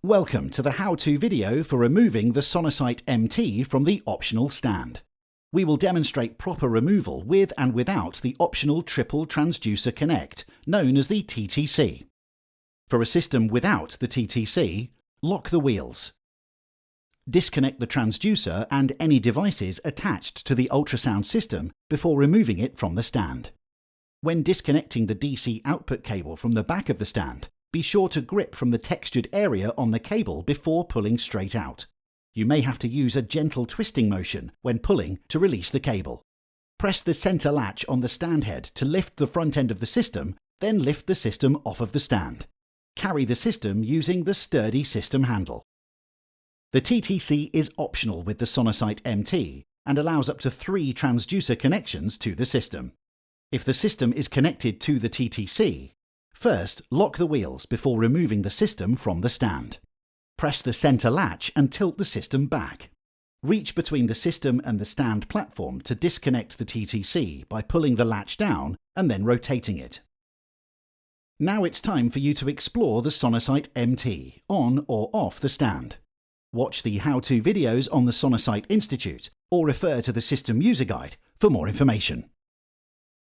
Welcome to the how-to video for removing the Sonosite MT from the optional stand. We will demonstrate proper removal with and without the optional triple transducer connect, known as the TTC. For a system without the TTC, lock the wheels. Disconnect the transducer and any devices attached to the ultrasound system before removing it from the stand. When disconnecting the DC output cable from the back of the stand, be sure to grip from the textured area on the cable before pulling straight out. You may have to use a gentle twisting motion when pulling to release the cable. Press the center latch on the stand head to lift the front end of the system, then lift the system off of the stand. Carry the system using the sturdy system handle. The TTC is optional with the Sonosite MT and allows up to 3 transducer connections to the system. If the system is connected to the TTC, first, lock the wheels before removing the system from the stand. Press the center latch and tilt the system back. Reach between the system and the stand platform to disconnect the TTC by pulling the latch down and then rotating it. Now it's time for you to explore the Sonosite MT on or off the stand. Watch the how-to videos on the Sonosite Institute or refer to the System User Guide for more information.